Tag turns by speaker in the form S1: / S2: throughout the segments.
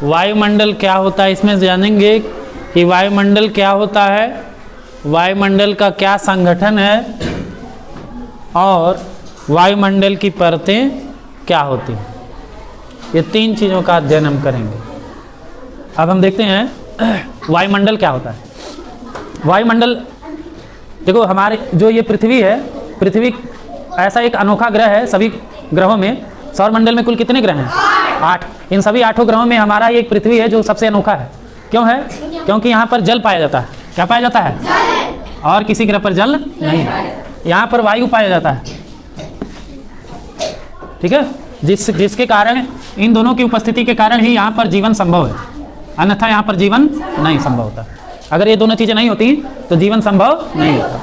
S1: वायुमंडल क्या होता है, इसमें जानेंगे कि वायुमंडल क्या होता है, वायुमंडल का क्या संगठन है और वायुमंडल की परतें क्या होती हैं। ये 3 चीज़ों का अध्ययन हम करेंगे। अब हम देखते हैं वायुमंडल क्या होता है। वायुमंडल देखो, हमारे जो ये पृथ्वी है, पृथ्वी ऐसा एक अनोखा ग्रह है। सभी ग्रहों में, सौरमंडल में कुल कितने ग्रह हैं? 8। इन सभी 8 ग्रहों में हमारा एक पृथ्वी है जो सबसे अनोखा है। क्यों है? क्योंकि यहाँ पर जल पाया जाता है। क्या पाया जाता है? और किसी ग्रह पर जल नहीं है। यहाँ पर वायु पाया जाता है, ठीक है, जिसके कारण, इन दोनों की उपस्थिति के कारण ही यहाँ पर जीवन संभव है, अन्यथा यहाँ पर जीवन नहीं संभव होता। अगर ये दोनों चीज़ें नहीं होती तो जीवन संभव नहीं होता।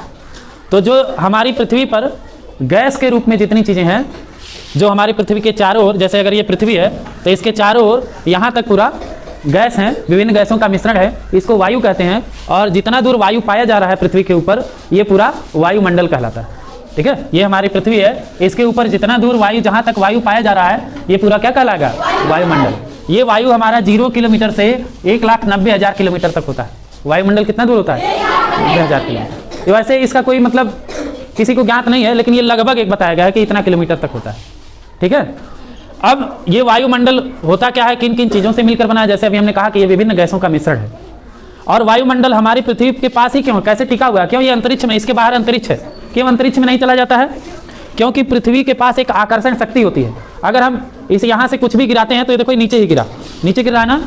S1: तो जो हमारी पृथ्वी पर गैस के रूप में जितनी चीज़ें हैं, जो हमारी पृथ्वी के चारों ओर, जैसे अगर ये पृथ्वी है तो इसके चारों ओर यहाँ तक पूरा गैस हैं, विभिन्न गैसों का मिश्रण है, इसको वायु कहते हैं। और जितना दूर वायु पाया जा रहा है पृथ्वी के ऊपर, ये पूरा वायुमंडल कहलाता है, ठीक है। ये हमारी पृथ्वी है, इसके ऊपर जितना दूर वायु, जहाँ तक वायु पाया जा रहा है, ये पूरा क्या कहलाएगा? वायुमंडल। ये वायु हमारा 0 किलोमीटर से 1,90,000 किलोमीटर तक होता है। वायुमंडल कितना दूर होता है? 90,000 किलोमीटर। वैसे इसका कोई मतलब किसी को ज्ञात नहीं है, लेकिन ये लगभग एक बताया गया है कि इतना किलोमीटर तक होता है, ठीक है। अब ये वायुमंडल होता क्या है, किन किन चीज़ों से मिलकर बना है? जैसे अभी हमने कहा कि ये विभिन्न गैसों का मिश्रण है। और वायुमंडल हमारी पृथ्वी के पास ही क्यों, कैसे टिका हुआ है? क्यों? ये अंतरिक्ष में, इसके बाहर अंतरिक्ष है। क्यों अंतरिक्ष में नहीं चला जाता है? क्योंकि पृथ्वी के पास एक आकर्षण शक्ति होती है। अगर हम इसे यहाँ से कुछ भी गिराते हैं तो ये देखो नीचे ही गिरा, नीचे गिर रहा है ना।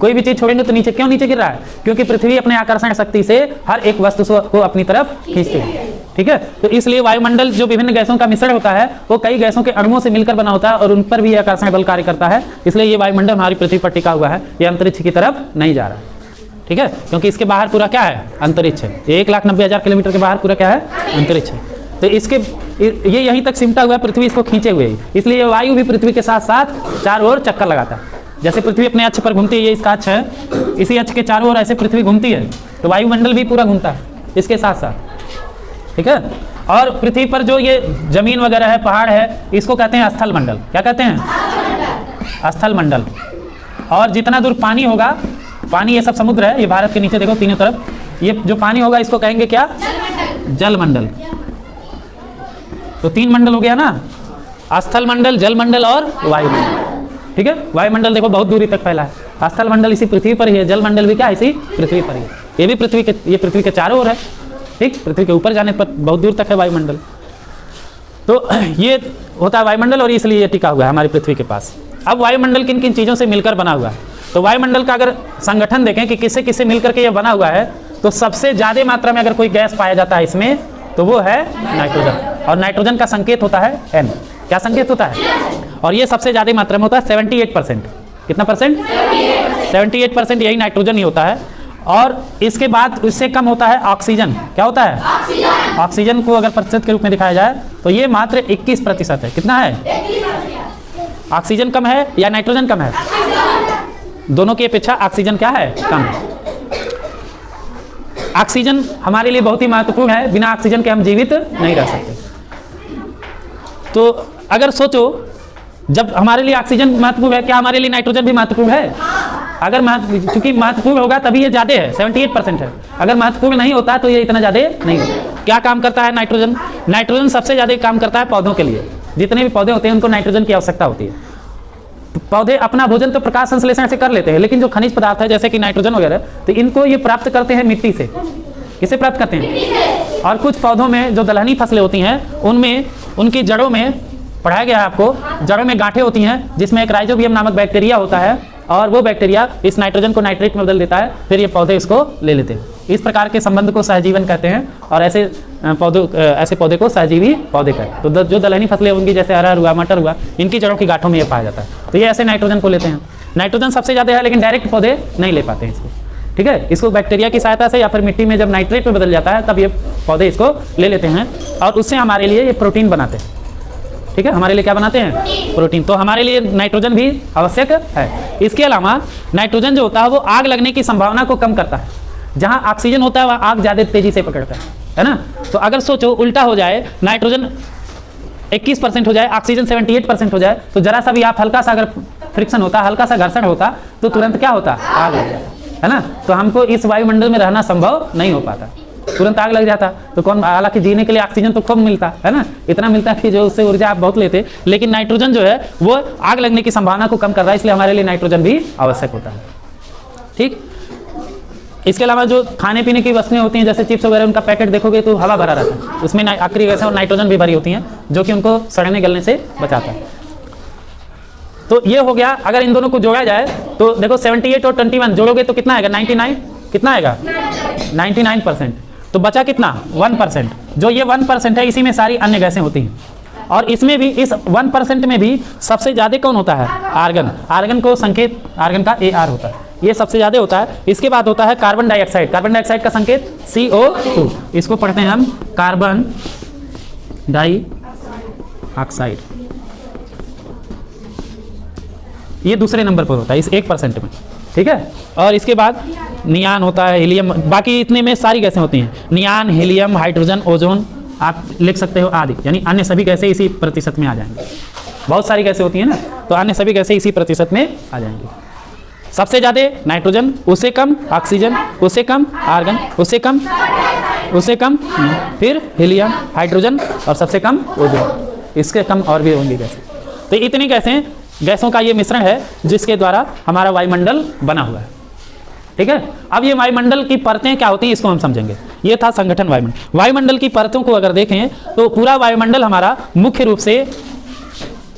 S1: कोई भी चीज़ छोड़ेंगे तो नीचे, क्यों नीचे गिर रहा है? क्योंकि पृथ्वी अपने आकर्षण शक्ति से हर एक वस्तु को अपनी तरफ खींचती है, ठीक है। तो इसलिए वायुमंडल जो विभिन्न गैसों का मिश्रण होता है, वो कई गैसों के अणुओं से मिलकर बना होता है और उन पर भी आकर्षण बल कार्य करता है। इसलिए ये वायुमंडल हमारी पृथ्वी पर टिका हुआ है, ये अंतरिक्ष की तरफ नहीं जा रहा है, ठीक है। क्योंकि इसके बाहर पूरा क्या है? अंतरिक्ष है। 1,90,000 किलोमीटर के बाहर पूरा क्या है? अंतरिक्ष है। तो इसके ये यहीं तक सिमटा हुआ है, पृथ्वी इसको खींचे हुए है। इसलिए वायु भी पृथ्वी के साथ साथ चारों ओर चक्कर लगाता है। जैसे पृथ्वी अपने अक्ष पर घूमती है, ये इसका अक्ष है, इसी अक्ष के चारों ओर ऐसे पृथ्वी घूमती है, तो वायुमंडल भी पूरा घूमता है इसके साथ साथ, ठीक है। और पृथ्वी पर जो ये जमीन वगैरह है, पहाड़ है, इसको कहते हैं स्थल मंडल। क्या कहते हैं? स्थल मंडल। और जितना दूर पानी होगा, पानी ये सब समुद्र है, ये भारत के नीचे देखो तीनों तरफ, ये जो पानी होगा इसको कहेंगे क्या? जल मंडल। तो 3 मंडल हो गया ना, स्थल मंडल, जल मंडल और वायुमंडल, ठीक है। वायुमंडल देखो बहुत दूरी तक फैला है, स्थल मंडल इसी पृथ्वी पर ही है, जल मंडल भी क्या इसी पृथ्वी पर ही है। ये भी पृथ्वी के चारों ओर है, ठीक। पृथ्वी के ऊपर जाने पर बहुत दूर तक है वायुमंडल। तो ये होता है वायुमंडल, और इसलिए ये टिका हुआ है हमारी पृथ्वी के पास। अब वायुमंडल किन किन चीज़ों से मिलकर बना हुआ है? तो वायुमंडल का अगर संगठन देखें कि किससे किससे मिलकर के ये बना हुआ है, तो सबसे ज़्यादा मात्रा में अगर कोई गैस पाया जाता है इसमें, तो वो है नाइट्रोजन। और नाइट्रोजन का संकेत होता है N। क्या संकेत होता है? और ये सबसे ज़्यादा मात्रा में होता है, 78%। कितना परसेंट? 78% यही नाइट्रोजन ही होता है। और इसके बाद इससे कम होता है ऑक्सीजन। क्या होता है? ऑक्सीजन को अगर प्रतिशत के रूप में दिखाया जाए तो ये मात्र 21% है। कितना है? ऑक्सीजन कम है या नाइट्रोजन कम है? दोनों की अपेक्षा ऑक्सीजन क्या है? कम है। ऑक्सीजन हमारे लिए बहुत ही महत्वपूर्ण है, बिना ऑक्सीजन के हम जीवित नहीं रह सकते। तो अगर सोचो, जब हमारे लिए ऑक्सीजन महत्वपूर्ण है, क्या हमारे लिए नाइट्रोजन भी महत्वपूर्ण है? अगर चूंकि महत्वपूर्ण होगा तभी ये ज़्यादा है, 78% है। अगर महत्वपूर्ण नहीं होता तो ये इतना ज़्यादा नहीं होता। क्या काम करता है नाइट्रोजन? नाइट्रोजन सबसे ज़्यादा काम करता है पौधों के लिए। जितने भी पौधे होते हैं उनको नाइट्रोजन की आवश्यकता होती है। पौधे अपना भोजन तो प्रकाश संश्लेषण से कर लेते हैं, लेकिन जो खनिज पदार्थ है जैसे कि नाइट्रोजन वगैरह, तो इनको ये प्राप्त करते हैं मिट्टी से। किससे प्राप्त करते हैं? और कुछ पौधों में जो दलहनी फसलें होती हैं, उनमें उनकी जड़ों में, पढ़ाया गया है आपको, जड़ों में गांठें होती हैं जिसमें एक राइजोबियम नामक बैक्टीरिया होता है, और वो बैक्टीरिया इस नाइट्रोजन को नाइट्रेट में बदल देता है, फिर ये पौधे इसको ले लेते हैं। इस प्रकार के संबंध को सहजीवन कहते हैं, और ऐसे पौधे को सहजीवी पौधे कहते हैं। तो जो दलहनी फसलें होंगी, जैसे अरहर हुआ, मटर हुआ, इनकी जड़ों की गांठों में ये पाया जाता है। तो ये ऐसे नाइट्रोजन को लेते हैं। नाइट्रोजन सबसे ज़्यादा है, लेकिन डायरेक्ट पौधे नहीं ले पाते हैं इसको, ठीक है। इसको बैक्टीरिया की सहायता से या फिर मिट्टी में जब नाइट्रेट में बदल जाता है तब ये पौधे इसको ले लेते हैं, और उससे हमारे लिए ये प्रोटीन बनाते हैं, ठीक है। हमारे लिए क्या बनाते हैं? प्रोटीन। तो हमारे लिए नाइट्रोजन भी आवश्यक है। इसके अलावा नाइट्रोजन जो होता है वो आग लगने की संभावना को कम करता है। जहाँ ऑक्सीजन होता है वहाँ आग ज़्यादा तेजी से पकड़ता है ना। तो अगर सोचो उल्टा हो जाए, नाइट्रोजन 21% हो जाए, ऑक्सीजन 78% हो जाए, तो जरा सा भी आप हल्का सा अगर फ्रिक्शन होता, हल्का सा घर्षण होता तो तुरंत क्या होता, आग लग जाता, है ना। तो हमको इस वायुमंडल में रहना संभव नहीं हो पाता, तुरंत आग लग जाता। तो कौन, हालांकि जीने के लिए ऑक्सीजन तो खूब मिलता है ना, इतना मिलता है कि जो उससे ऊर्जा आप बहुत लेते, लेकिन नाइट्रोजन जो है वो आग लगने की संभावना को कम कर रहा है, इसलिए हमारे लिए नाइट्रोजन भी आवश्यक होता है। ठीक, इसके अलावा जो खाने पीने की वस्तुएं होती हैं जैसे चिप्स वगैरह, उनका पैकेट देखोगे तो हवा भरा रहता है, उसमें आखिरी गैसें और नाइट्रोजन भी भरी होती हैं जो कि उनको सड़ने गलने से बचाता है। तो ये हो गया। अगर इन दोनों को जोड़ा जाए तो देखो 78 और 21 जोड़ोगे तो कितना आएगा, 99, कितना आएगा 99%। तो बचा कितना 1%। जो ये 1% है इसी में सारी अन्य गैसें होती हैं, और इसमें भी इस 1% में भी सबसे ज़्यादा कौन होता है, आर्गन। आर्गन को संकेत आर्गन का AR होता है, ये सबसे ज़्यादा होता है। इसके बाद होता है कार्बन डाइऑक्साइड। कार्बन डाइऑक्साइड का संकेत CO2, इसको पढ़ते हैं हम कार्बन डाइऑक्साइड, ये दूसरे नंबर पर होता है इस 1% में, ठीक है। और इसके बाद नियान होता है, हीलियम, बाकी इतने में सारी गैसें होती हैं, नियान, हीलियम, हाइड्रोजन, ओजोन आप लिख सकते हो आदि, यानी अन्य सभी गैसें इसी प्रतिशत में आ जाएंगी। बहुत सारी गैसें होती हैं ना, तो अन्य सभी गैसें इसी प्रतिशत में आ जाएंगी। सबसे ज़्यादा नाइट्रोजन, उससे कम ऑक्सीजन, उससे कम आर्गन, उससे कम फिर हीलियम, हाइड्रोजन और सबसे कम ओजोन, इसके कम और भी होंगी गैसें। तो इतनी गैसों का ये मिश्रण है जिसके द्वारा हमारा वायुमंडल बना हुआ है, ठीक है। अब ये वायुमंडल की परतें क्या होती हैं इसको हम समझेंगे। ये था संगठन वायुमंडल। वायुमंडल की परतों को अगर देखें तो पूरा वायुमंडल हमारा मुख्य रूप से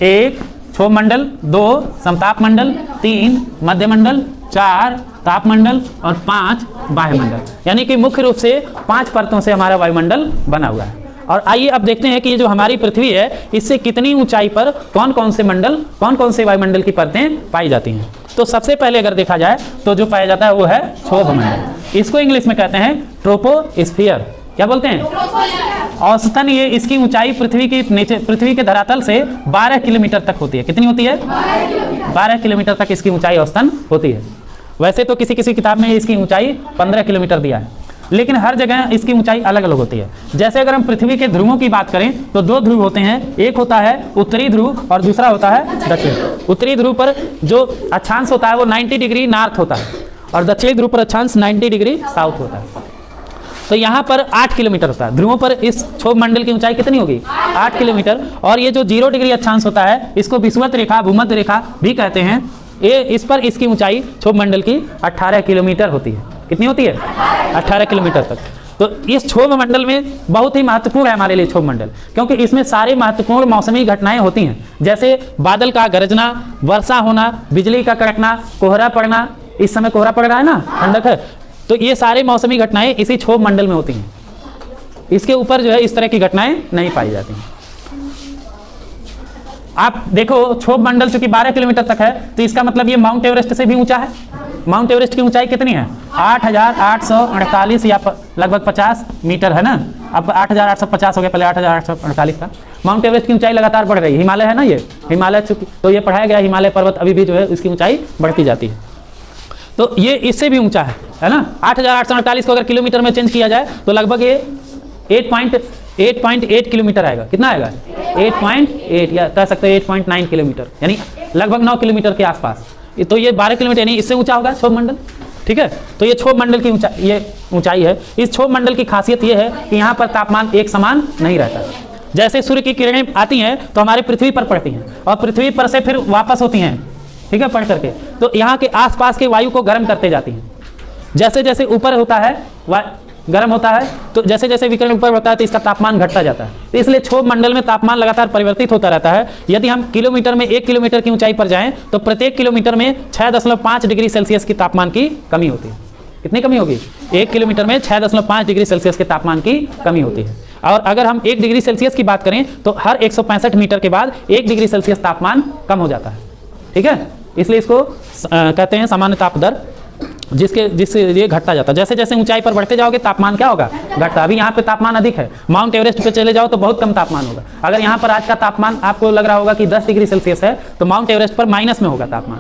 S1: 1 क्षोभमंडल, 2 समतापमंडल, 3 मध्यमंडल, 4 तापमंडल और 5 बाह्यमंडल, यानी कि मुख्य रूप से 5 परतों से हमारा वायुमंडल बना हुआ है। और आइए अब देखते हैं कि ये जो हमारी पृथ्वी है इससे कितनी ऊंचाई पर कौन कौन से वायुमंडल की परतें पाई जाती हैं। तो सबसे पहले अगर देखा जाए तो जो पाया जाता है वो है क्षोभमंडल। इसको इंग्लिश में कहते हैं ट्रोपोस्फियर। क्या बोलते हैं? औसतन ये इसकी ऊंचाई पृथ्वी के धरातल से 12 किलोमीटर तक होती है। कितनी होती है? 12 किलोमीटर तक इसकी ऊंचाई औसतन होती है। वैसे तो किसी किसी किताब में इसकी ऊंचाई 15 किलोमीटर दिया है, लेकिन हर जगह इसकी ऊंचाई अलग अलग होती है। जैसे अगर हम पृथ्वी के ध्रुवों की बात करें तो 2 ध्रुव होते हैं, एक होता है उत्तरी ध्रुव और दूसरा होता है दक्षिण। उत्तरी ध्रुव पर जो अक्षांश होता है वो 90 डिग्री नॉर्थ होता है और दक्षिणी ध्रुव पर अक्षांश 90 डिग्री साउथ होता है। तो यहाँ पर 8 किलोमीटर होता है। ध्रुवों पर इस क्षोभमंडल की ऊंचाई कितनी होगी? 8 किलोमीटर। और ये जो 0 डिग्री अक्षांश होता है इसको विषुवत रेखा, भूमध्य रेखा भी कहते हैं। ये इस पर इसकी ऊंचाई क्षोभमंडल की 18 किलोमीटर होती है। कितनी होती है? 18 किलोमीटर तक। तो इस क्षोभमंडल में बहुत ही महत्वपूर्ण है हमारे लिए क्षोभमंडल, क्योंकि इसमें सारे महत्वपूर्ण मौसमी घटनाएं होती हैं, जैसे बादल का गरजना, वर्षा होना, बिजली का कड़कना, कोहरा पड़ना। इस समय कोहरा पड़ रहा है ना, ठंडक है, तो ये सारे मौसमी घटनाएं इसी क्षोभमंडल में होती हैं। इसके ऊपर जो है इस तरह की घटनाएं नहीं पाई जाती हैं। आप देखो क्षोभमंडल चूंकि 12 किलोमीटर तक है तो इसका मतलब ये माउंट एवरेस्ट से भी ऊंचा है। माउंट एवरेस्ट की ऊंचाई कितनी है? 8,848 या लगभग 50 मीटर है ना। अब 8,850 हो गया, पहले 8,848 था। माउंट एवरेस्ट की ऊंचाई लगातार बढ़ रही है। हिमालय है ना, ये हिमालय चूंकि तो ये पढ़ाया गया, हिमालय पर्वत अभी भी जो है इसकी ऊंचाई बढ़ती जाती है। तो ये इससे भी ऊंचा है ना। 8,848 को अगर किलोमीटर में चेंज किया जाए तो लगभग ये 8.8 किलोमीटर आएगा। कितना आएगा? 8.8 या कह सकते हैं 8.9 किलोमीटर, यानी लगभग 9 किलोमीटर के आसपास। तो ये 12 किलोमीटर यानी इससे ऊंचा होगा क्षोभमंडल, ठीक है। तो ये क्षोभमंडल की ऊंचाई है। इस क्षोभमंडल की खासियत ये है कि यहाँ पर तापमान एक समान नहीं रहता। जैसे सूर्य की किरणें आती हैं तो हमारे पृथ्वी पर पड़ती हैं और पृथ्वी पर से फिर वापस होती हैं, ठीक है, पढ़ करके, तो यहाँ के आसपास के वायु को गर्म करते जाती हैं। जैसे जैसे ऊपर होता है गर्म होता है, तो जैसे जैसे विकिरण ऊपर होता है तो इसका तापमान घटता जाता है। तो इसलिए क्षोभमंडल में तापमान लगातार परिवर्तित होता रहता है। यदि हम किलोमीटर में 1 किलोमीटर की ऊंचाई पर जाएं तो प्रत्येक किलोमीटर में 6.5 डिग्री सेल्सियस की तापमान की कमी होती है। कितनी कमी होगी? 1 किलोमीटर में 6.5 डिग्री सेल्सियस के तापमान की कमी होती है। और अगर हम 1 डिग्री सेल्सियस की बात करें तो हर 165 मीटर के बाद 1 डिग्री सेल्सियस तापमान कम हो जाता है, ठीक है। इसलिए इसको कहते हैं सामान्य ताप दर, जिससे ये घटता जाता है। जैसे जैसे ऊंचाई पर बढ़ते जाओगे तापमान क्या होगा? घटता। अभी यहाँ पे तापमान अधिक है, माउंट एवरेस्ट पे चले जाओ तो बहुत कम तापमान होगा। अगर यहाँ पर आज का तापमान आपको लग रहा होगा कि 10 डिग्री सेल्सियस है तो माउंट एवरेस्ट पर माइनस में होगा तापमान।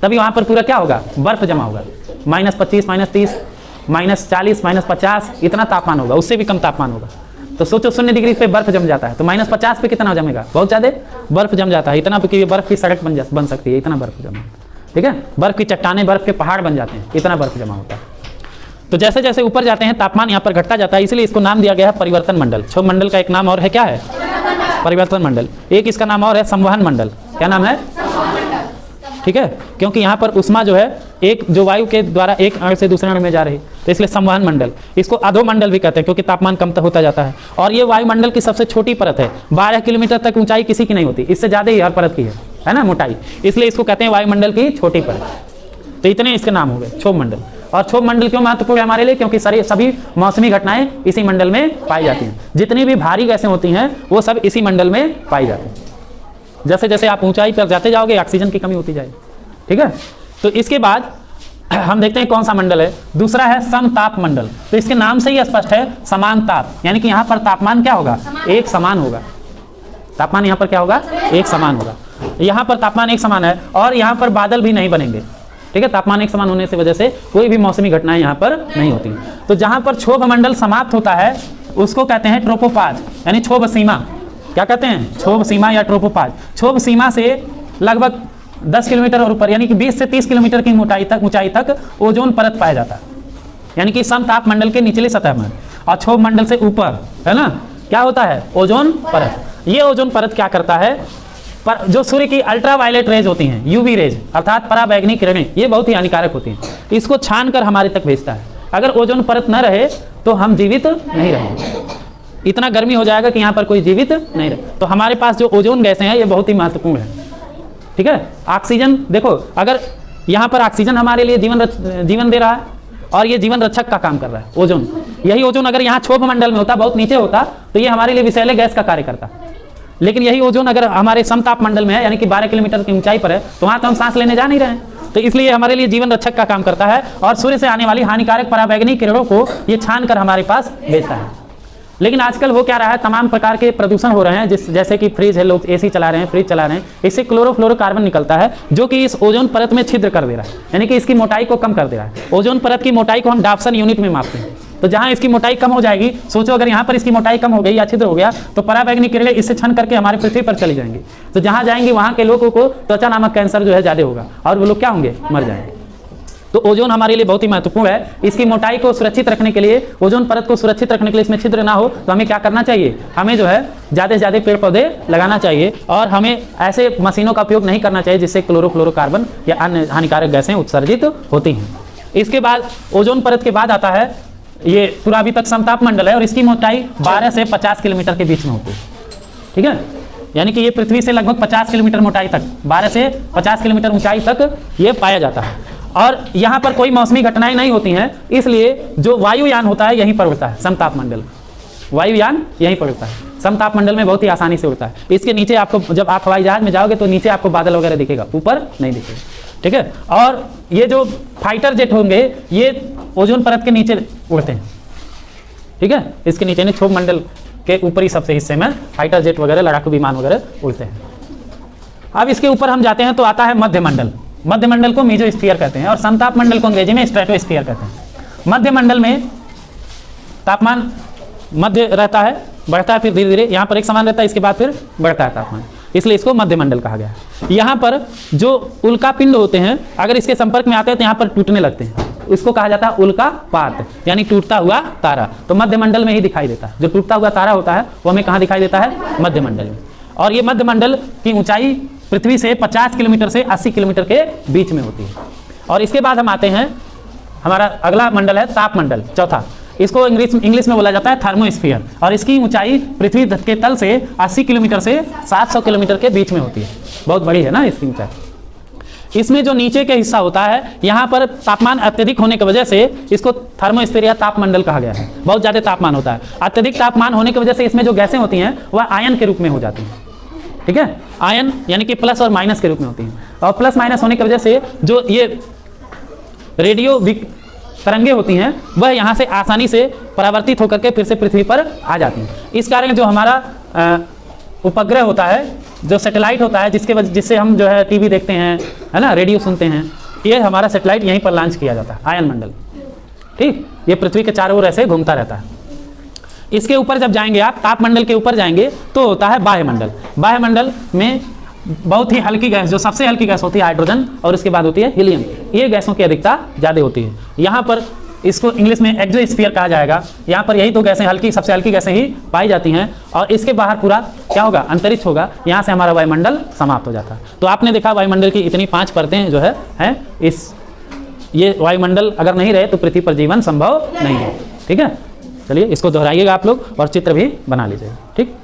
S1: तभी वहाँ पर पूरा क्या होगा? बर्फ जमा होगा। -25, -30, -40, -50 इतना तापमान होगा, उससे भी कम तापमान होगा। तो सोचो 0 डिग्री पे बर्फ जम जाता है, तो -50 पे कितना जमेगा, बहुत ज़्यादा बर्फ जम जाता है, इतना कि बर्फ की सड़क बन सकती है, इतना बर्फ जमा, ठीक है, बर्फ की चट्टानें, बर्फ के पहाड़ बन जाते हैं, इतना बर्फ जमा होता है। तो जैसे जैसे ऊपर जाते हैं तापमान यहाँ पर घटता जाता है, इसलिए इसको नाम दिया गया है परिवर्तन मंडल। क्षोभ मंडल का एक नाम और है, क्या है, परिवर्तन मंडल। एक इसका नाम और है संवहन मंडल। क्या नाम है, ठीक है, क्योंकि यहाँ पर उष्मा जो है एक जो वायु के द्वारा एक अण से दूसरे अण में जा रही, तो इसलिए संवहन मंडल। इसको अधोमंडल भी कहते हैं क्योंकि तापमान कम होता जाता है। और ये वायुमंडल की सबसे छोटी परत है, 12 किलोमीटर तक ऊंचाई किसी की नहीं होती, इससे ज़्यादा ही हर परत की है ना मोटाई, इसलिए इसको कहते हैं वायुमंडल की छोटी परत। तो इतने इसके नाम हो गए क्षोभ मंडल। और क्षोभ मंडल क्यों महत्वपूर्ण है हमारे लिए, क्योंकि सभी मौसमी घटनाएं इसी मंडल में पाई जाती हैं। जितनी भी भारी गैसें होती हैं वो सब इसी मंडल में पाई जाती हैं। जैसे जैसे आप ऊंचाई पर जाते जाओगे ऑक्सीजन की कमी होती जाएगी, ठीक है। तो इसके बाद हम देखते हैं कौन सा मंडल है, दूसरा है समताप मंडल। तो इसके नाम से ही स्पष्ट है समान ताप, यानी कि यहाँ पर तापमान क्या होगा, एक समान होगा। तापमान यहाँ पर क्या होगा, एक समान होगा। यहाँ पर तापमान एक समान है और यहाँ पर बादल भी नहीं बनेंगे, ठीक है। तापमान एक समान होने से वजह से कोई भी मौसमी घटनाएं यहाँ पर नहीं होती। तो जहाँ पर क्षोभ मंडल समाप्त होता है उसको कहते हैं ट्रोपोपाज, यानी क्षोभ सीमा। क्या कहते हैं, क्षोभ सीमा या ट्रोपोपाज। क्षोभ सीमा से लगभग 10 किलोमीटर और ऊपर, यानी कि 20 से 30 किलोमीटर की ऊंचाई तक ओजोन परत पाया जाता है, यानी कि समताप मंडल के निचली सतह में। और क्षोभ मंडल से ऊपर है ना क्या होता है, ओजोन परत। ये ओजोन परत क्या करता है, पर जो सूर्य की अल्ट्रावायलेट रेज होती हैं, यूवी रेज अर्थात पराबैंगनी किरणें, ये बहुत ही हानिकारक होती हैं, इसको छान कर हमारे तक भेजता है। अगर ओजोन परत न रहे तो हम जीवित नहीं रहेंगे, इतना गर्मी हो जाएगा कि यहाँ पर कोई जीवित नहीं रहे। तो हमारे पास जो ओजोन गैसें हैं ये बहुत ही महत्वपूर्ण है, ठीक है। ऑक्सीजन देखो, अगर यहाँ पर ऑक्सीजन हमारे लिए जीवन दे रहा है और ये जीवन रक्षक का काम कर रहा है ओजोन। यही ओजोन अगर यहाँ क्षोभ मंडल में होता, बहुत नीचे होता, तो ये हमारे लिए विषैले गैस का कार्य करता। लेकिन यही ओजोन अगर हमारे समताप मंडल में है, यानी कि 12 किलोमीटर की ऊंचाई पर है, तो वहाँ तो हम सांस लेने जा नहीं रहे हैं, तो इसलिए हमारे लिए जीवन रक्षक का काम करता है और सूर्य से आने वाली हानिकारक पराबैंगनी किरणों को ये छान कर हमारे पास भेजता है। लेकिन आजकल हो क्या रहा है, तमाम प्रकार के प्रदूषण हो रहे हैं, जैसे कि फ्रिज है, लोग एसी चला रहे हैं, फ्रिज चला रहे हैं, इससे क्लोरोफ्लोरोकार्बन निकलता है जो कि इस ओजोन परत में छिद्र कर दे रहा है, यानी कि इसकी मोटाई को कम कर दे रहा है। ओजोन परत की मोटाई को हम डाप्सन यूनिट में मापते हैं। तो जहाँ इसकी मोटाई कम हो जाएगी, सोचो अगर यहाँ पर इसकी मोटाई कम हो गई या छिद्र हो गया, तो पराबैंगनी किरणें इससे छन करके हमारे पृथ्वी पर चली जाएंगी। तो जहाँ जाएंगी वहाँ के लोगों को त्वचा नामक कैंसर जो है ज़्यादा होगा और वो लोग क्या होंगे, मर जाएंगे। तो ओजोन हमारे लिए बहुत ही महत्वपूर्ण है। इसकी मोटाई को सुरक्षित रखने के लिए, ओजोन परत को सुरक्षित रखने के लिए, इसमें छिद्र ना हो, तो हमें क्या करना चाहिए, हमें जो है ज़्यादा से ज़्यादा पेड़ पौधे लगाना चाहिए और हमें ऐसे मशीनों का उपयोग नहीं करना चाहिए जिससे क्लोरोफ्लोरोकार्बन या अन्य हानिकारक गैसें उत्सर्जित होती हैं। इसके बाद ओजोन परत के बाद आता है, ये पूरा अभी तक समताप मंडल है और इसकी मोटाई 12 से 50 किलोमीटर के बीच में होती है, ठीक है। यानी कि ये पृथ्वी से लगभग 50 किलोमीटर मोटाई तक, 12 से 50 किलोमीटर ऊंचाई तक ये पाया जाता है। और यहाँ पर कोई मौसमी घटनाएं नहीं होती हैं, इसलिए जो वायुयान होता है यहीं पर उड़ता है। समताप मंडल, वायुयान यहीं पर उड़ता है। समताप मंडल में बहुत ही आसानी से उड़ता है। इसके नीचे आपको, जब आप हवाई जहाज में जाओगे तो नीचे आपको बादल वगैरह दिखेगा, ऊपर नहीं दिखेगा, ठीक है। और ये जो फाइटर जेट होंगे ये ओजोन परत के नीचे उड़ते हैं, ठीक है। इसके नीचे नहीं, क्षोभ मंडल के ऊपरी सबसे हिस्से में फाइटर जेट वगैरह, लड़ाकू विमान वगैरह उड़ते हैं। अब इसके ऊपर हम जाते हैं तो आता है मध्य मंडल। मध्य मंडल को मेसोस्फीयर कहते हैं और समताप मंडल को अंग्रेजी में स्ट्रेटोस्फीयर कहते हैं। मध्य मंडल में तापमान मध्य रहता है, बढ़ता है, फिर धीरे धीरे यहाँ पर एक समान रहता है, इसके बाद फिर बढ़ता है तापमान, इसलिए इसको मध्य मंडल कहा गया है। यहाँ पर जो उल्का पिंड होते हैं अगर इसके संपर्क में आते हैं तो यहाँ पर टूटने लगते हैं, इसको कहा जाता है उल्कापात, यानी टूटता हुआ तारा। तो मध्य मंडल में ही दिखाई देता है। जो टूटता हुआ तारा होता है वो हमें कहाँ दिखाई देता है, मध्य मंडल में। और ये मध्य मंडल की ऊंचाई पृथ्वी से 50 किलोमीटर से 80 किलोमीटर के बीच में होती है। और इसके बाद हम आते हैं, हमारा अगला मंडल है ताप मंडल, चौथा। इसको इंग्लिश में बोला जाता है थर्मोस्फीयर और इसकी ऊंचाई पृथ्वी के तल से 80 किलोमीटर से 700 किलोमीटर के बीच में होती है। बहुत बड़ी है ना इसकी ऊंचाई। इसमें जो नीचे के हिस्सा होता है, यहाँ पर तापमान अत्यधिक होने की वजह से इसको थर्मोस्फीयर या ताप मंडल कहा गया है। बहुत ज़्यादा तापमान होता है। अत्यधिक तापमान होने की वजह से इसमें जो गैसें होती हैं वह आयन के रूप में हो जाती हैं, ठीक है। आयन यानी कि प्लस और माइनस के रूप में होती हैं। और प्लस माइनस होने की वजह से जो ये रेडियो तरंगे होती हैं वह यहाँ से आसानी से परावर्तित होकर के फिर से पृथ्वी पर आ जाती हैं। इस कारण जो हमारा उपग्रह होता है, जो सैटेलाइट होता है, जिससे हम जो है टीवी देखते हैं, है ना, रेडियो सुनते हैं, ये हमारा सैटेलाइट यहीं पर लॉन्च किया जाता है, आयन मंडल, ठीक। ये पृथ्वी के चारों ओर ऐसे घूमता रहता है। इसके ऊपर जब जाएंगे आप, तापमंडल के ऊपर जाएंगे तो होता है वायुमंडल। वायुमंडल में बहुत ही हल्की गैस, जो सबसे हल्की गैस होती है हाइड्रोजन, और उसके बाद होती है हीलियम। ये गैसों की अधिकता ज़्यादा होती है। यहाँ पर इसको इंग्लिश में एक्सोस्फीयर कहा जाएगा। यहाँ पर यही तो गैसें हल्की, सबसे हल्की गैसें ही पाई जाती हैं, और इसके बाहर पूरा क्या होगा, अंतरिक्ष होगा। यहाँ से हमारा वायुमंडल समाप्त हो जाता है। तो आपने देखा वायुमंडल की इतनी 5 परतें जो है इस, ये वायुमंडल अगर नहीं रहे तो पृथ्वी पर जीवन संभव नहीं है। ठीक है, चलिए इसको दोहराइएगा आप लोग और चित्र भी बना लीजिएगा। ठीक।